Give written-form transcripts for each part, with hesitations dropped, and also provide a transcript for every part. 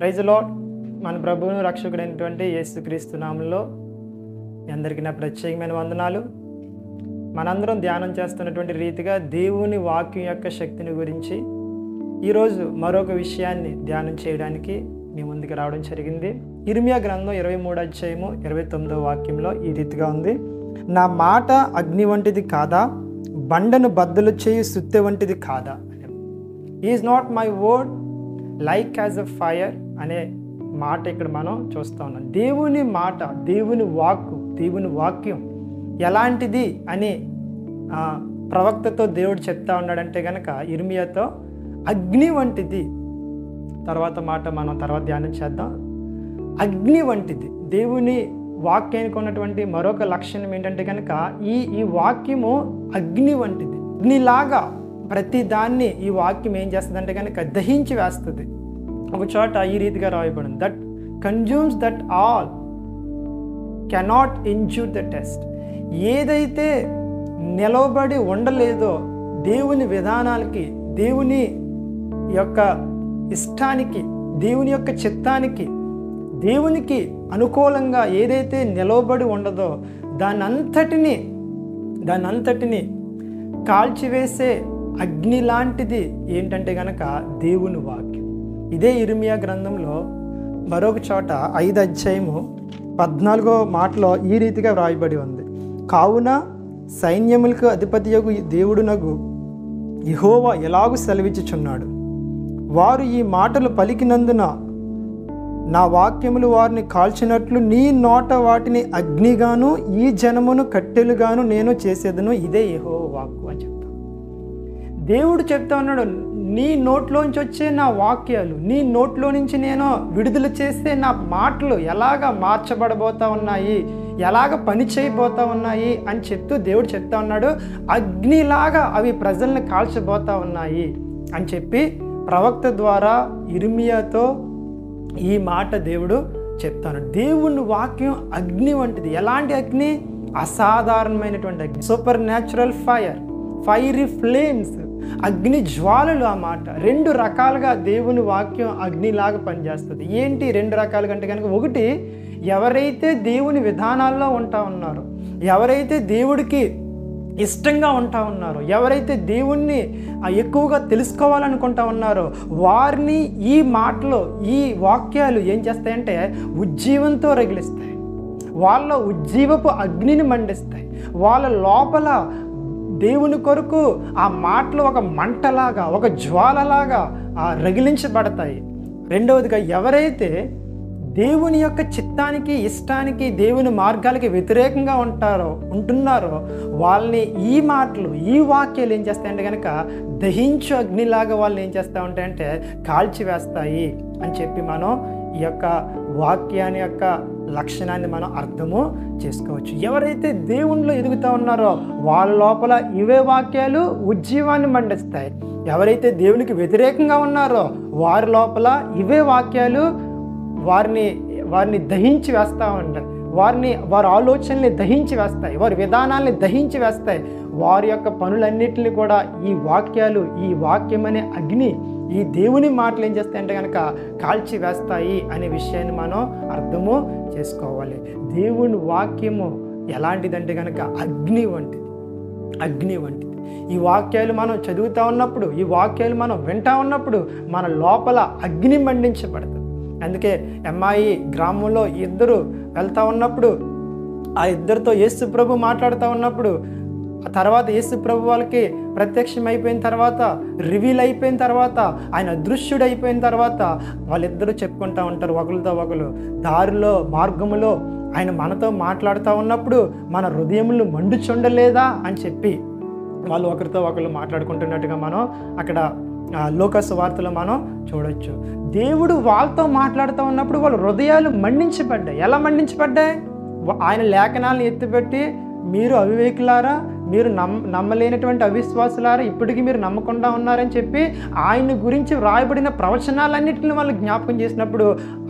Praise lord. మన ప్రభువును రక్షకుడైనటువంటి యేసుక్రీస్తు నామములో మీ అందరికీ నా ప్రత్యేకమైన వందనాలు. మనందరం ధ్యానం చేస్తున్నటువంటి రీతిగా దేవుని వాక్యం యొక్క శక్తిని గురించి ఈరోజు మరొక విషయాన్ని ధ్యానం చేయడానికి మీ ముందుకు రావడం జరిగింది. ఇర్మియా గ్రంథం 23వ అధ్యాయము 29వ వాక్యంలో ఈ రీతిగా ఉంది. నా మాట అగ్ని వంటిది కాదా, బండను బద్దలు చేయి సుత్తె వంటిది కాదా. Is not my word like as a fire అనే మాట ఇక్కడ మనం చూస్తూ ఉన్నాం. దేవుని మాట, దేవుని వాక్యం ఎలాంటిది అని ప్రవక్తతో దేవుడు చెప్తా ఉన్నాడంటే కనుక ఇర్మియాతో అగ్ని వంటిది. తర్వాత మాట మనం తర్వాత ధ్యానం చేద్దాం. అగ్ని వంటిది. దేవుని వాక్యానికి ఉన్నటువంటి మరొక లక్షణం ఏంటంటే కనుక ఈ వాక్యము అగ్ని వంటిది. అగ్నిలాగా ప్రతి దాన్ని ఈ వాక్యం ఏం చేస్తుందంటే కనుక దహించి వేస్తుంది. ఒక చోట ఈ రీతిగా రాయబడింది, that consumes that all cannot injure the test. ఏదైతే నిలవబడి ఉండలేదో దేవుని విధానాలకి, దేవుని యొక్క ఇష్టానికి, దేవుని యొక్క చిత్తానికి, దేవునికి అనుకూలంగా ఏదైతే నిలవబడి ఉండదో దానంతటిని కాల్చివేసే అగ్ని లాంటిది ఏంటంటే కనుక దేవుని వాక్యం. ఇదే ఇర్మియా గ్రంథంలో మరొక చోట 5వ అధ్యాయము 14వ మాటలో ఈ రీతిగా వ్రాయబడి ఉంది. కావున సైన్యములకు అధిపతియగు దేవుడునగు యెహోవా ఎలాగూ సెలవిచ్చుచున్నాడు, వారు ఈ మాటలు పలికినందున నా వాక్యములు వారిని కాల్చినట్లు నీ నోట వాటిని అగ్నిగాను ఈ జనమును కట్టెలుగాను నేను చేసేదను. ఇదే యెహోవా వాక్కు అని చెప్తాను. దేవుడు చెప్తా ఉన్నాడు, నీ నోట్లోంచి వచ్చే నా వాక్యాలు, నీ నోట్లో నుంచి నేను విడుదల చేసే నా మాటలు ఎలాగ మార్చబడబోతా ఉన్నాయి, ఎలాగ పని చేయబోతా ఉన్నాయి అని చెప్తూ దేవుడు చెప్తా ఉన్నాడు. అగ్నిలాగా అవి ప్రజల్ని కాల్చబోతా ఉన్నాయి అని చెప్పి ప్రవక్త ద్వారా ఇర్మియాతో ఈ మాట దేవుడు చెప్తాను. దేవుని వాక్యం అగ్ని వంటిది. ఎలాంటి అగ్ని? అసాధారణమైనటువంటి అగ్ని, super natural fire, fiery flames, అగ్ని జ్వాలలు. ఆ మాట 2 రకాలుగా దేవుని వాక్యం అగ్నిలాగా పనిచేస్తుంది. ఏంటి 2 రకాలుగా అంటే కనుక, ఒకటి ఎవరైతే దేవుని విధానాల్లో ఉంటా ఉన్నారో, ఎవరైతే దేవుడికి ఇష్టంగా ఉంటా ఉన్నారో, ఎవరైతే దేవుణ్ణి ఎక్కువగా తెలుసుకోవాలనుకుంటా ఉన్నారో వారిని ఈ మాటలు, ఈ వాక్యాలు ఏం చేస్తాయంటే ఉజ్జీవంతో రగిలిస్తాయి. వాళ్ళ ఉజ్జీవపు అగ్నిని మండిస్తాయి. వాళ్ళ లోపల దేవుని కొరకు ఆ మాటలు ఒక మంటలాగా, ఒక జ్వాలలాగా రగిలించబడతాయి. రెండవదిగా ఎవరైతే దేవుని యొక్క చిత్తానికి, ఇష్టానికి, దేవుని మార్గాలకి వ్యతిరేకంగా ఉంటున్నారో వాళ్ళని ఈ మాటలు, ఈ వాక్యాలు ఏం చేస్తాయంటే కనుక దహించు అగ్నిలాగా వాళ్ళు ఏం చేస్తూ ఉంటాయంటే కాల్చివేస్తాయి అని చెప్పి మనం ఈ యొక్క వాక్యాన్ని యొక్క లక్షణాన్ని మనం అర్థము చేసుకోవచ్చు. ఎవరైతే దేవునిలో ఎదుగుతూ ఉన్నారో వాళ్ళ లోపల ఇవే వాక్యాలు ఉజ్జీవాన్ని మండిస్తాయి. ఎవరైతే దేవునికి వ్యతిరేకంగా ఉన్నారో వారి లోపల ఇవే వాక్యాలు వారిని దహించి వేస్తూ ఉంటాయి. వారి ఆలోచనల్ని దహించి వేస్తాయి, వారి విధానాల్ని దహించి వేస్తాయి. వారి యొక్క పనులన్నింటినీ కూడా ఈ వాక్యాలు, ఈ వాక్యం అనే అగ్ని, ఈ దేవుని మాటలు ఏం చేస్తాయంటే కనుక కాల్చి వేస్తాయి అనే విషయాన్ని మనం అర్థము చేసుకోవాలి. దేవుని వాక్యము ఎలాంటిదంటే కనుక అగ్ని వంటిది. ఈ వాక్యాలు మనం చదువుతూ ఉన్నప్పుడు, ఈ వాక్యాలు మనం వింటూ ఉన్నప్పుడు మన లోపల అగ్ని మండించబడుతుంది. అందుకే ఎమ్మాయి గ్రామంలో 2 వెళ్తూ ఉన్నప్పుడు ఆ 2తో యేసు ప్రభు మాట్లాడుతూ ఉన్నప్పుడు, ఆ తర్వాత యేసు ప్రభు వాళ్ళకి ప్రత్యక్షం అయిపోయిన తర్వాత, రివీల్ అయిపోయిన తర్వాత, ఆయన అదృశ్యుడు అయిపోయిన తర్వాత వాళ్ళిద్దరూ చెప్పుకుంటూ ఉంటారు ఒకరితో ఒకరు, దారిలో మార్గములో ఆయన మనతో మాట్లాడుతూ ఉన్నప్పుడు మన హృదయములు మండుచుండలేదా అని చెప్పి వాళ్ళు ఒకరితో ఒకరు మాట్లాడుకుంటున్నట్టుగా మనం అక్కడ లోకాసు వార్తలో మనం చూడొచ్చు. దేవుడు వాళ్ళతో మాట్లాడుతూ ఉన్నప్పుడు వాళ్ళ హృదయాలు మండించబడ్డాయి. ఎలా మండించబడ్డాయి? ఆయన లేఖనాలను ఎత్తిపెట్టి, మీరు అవివేకులారా, మీరు నమ్మలేనటువంటి అవిశ్వాసులారా, ఇప్పటికీ మీరు నమ్మకుండా ఉన్నారని చెప్పి ఆయన గురించి వ్రాయబడిన ప్రవచనాలన్నింటిని వాళ్ళు జ్ఞాపకం చేసినప్పుడు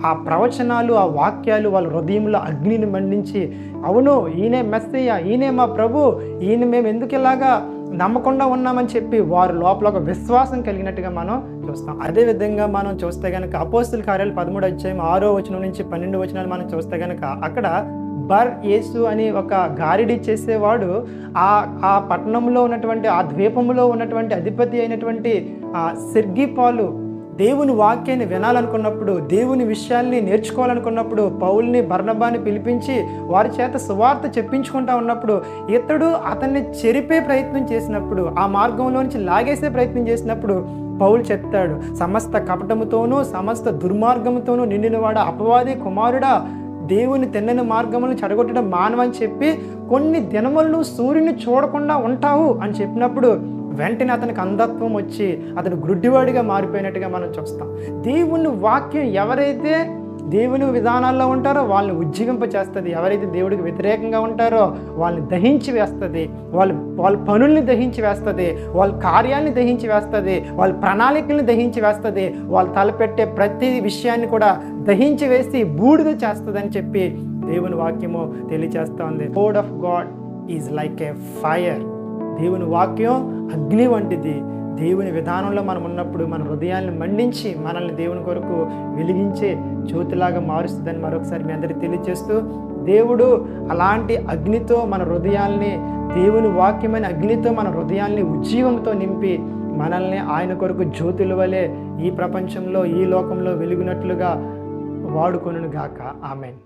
ఆ ప్రవచనాలు, ఆ వాక్యాలు వాళ్ళ హృదయంలో అగ్నిని మండించి, అవును ఈయనే మెస్సయ్య, ఈయనే మా ప్రభు, ఈయన మేము ఎందుకు ఇలాగా నమ్మకుండా ఉన్నామని చెప్పి వారి లోపల ఒక విశ్వాసం కలిగినట్టుగా మనం చూస్తాం. అదేవిధంగా మనం చూస్తే కనుక అపోస్తుల కార్యాలు 13వ అధ్యాయం 6వ వచనం నుంచి 12వ వచనాలు మనం చూస్తే కనుక అక్కడ బర్ యేసు అని ఒక గారిడి చేసేవాడు ఆ పట్టణంలో ఉన్నటువంటి ఆ ద్వీపంలో ఉన్నటువంటి అధిపతి అయినటువంటి సెర్గిపాలు దేవుని వాక్యాన్ని వినాలనుకున్నప్పుడు, దేవుని విషయాల్ని నేర్చుకోవాలనుకున్నప్పుడు పౌల్ని బర్నబాని పిలిపించి వారి చేత సువార్త చెప్పించుకుంటా ఉన్నప్పుడు ఇతడు అతన్ని చెరిపే ప్రయత్నం చేసినప్పుడు, ఆ మార్గంలో నుంచి లాగేసే ప్రయత్నం చేసినప్పుడు పౌలు చెప్తాడు, సమస్త కపటముతోనూ సమస్త దుర్మార్గముతోనూ నిండినవాడా, అపవాది కుమారుడా, దేవుని తిన్నని మార్గములను చెడగొట్టడం మానవని చెప్పి కొన్ని దినములను సూర్యుని చూడకుండా ఉంటావు అని చెప్పినప్పుడు వెంటనే అతనికి అంధత్వం వచ్చి అతను గ్రుడ్డివాడిగా మారిపోయినట్టుగా మనం చూస్తాం. దేవుని వాక్యం ఎవరైతే దేవుని విధానాల్లో ఉంటారో వాళ్ళని ఉజ్జీవింప చేస్తుంది, ఎవరైతే దేవుడికి వ్యతిరేకంగా ఉంటారో వాళ్ళని దహించి వేస్తుంది, వాళ్ళ పనుల్ని దహించి వేస్తుంది, వాళ్ళ కార్యాలని దహించి వేస్తుంది, వాళ్ళ ప్రణాళికల్ని దహించి వేస్తుంది, వాళ్ళు తలపెట్టే ప్రతి విషయాన్ని కూడా దహించి వేసి బూడిద చేస్తుంది అని చెప్పి దేవుని వాక్యము తెలియజేస్తూ ఉంది. Word of God is like A fire. దేవుని వాక్యం అగ్ని వంటిది. దేవుని విధానంలో మనం ఉన్నప్పుడు మన హృదయాన్ని మండించి మనల్ని దేవుని కొరకు వెలిగించే జ్యోతిలాగా మారుస్తుందని మరొకసారి మీ అందరికీ తెలియజేస్తూ, దేవుడు అలాంటి అగ్నితో మన హృదయాల్ని, దేవుని వాక్యమైన అగ్నితో మన హృదయాల్ని ఉజ్జీవంతో నింపి మనల్ని ఆయన కొరకు జ్యోతుల వలె ఈ ప్రపంచంలో ఈ లోకంలో వెలుగునట్లుగా వాడుకొనుగాక. ఆమేన్.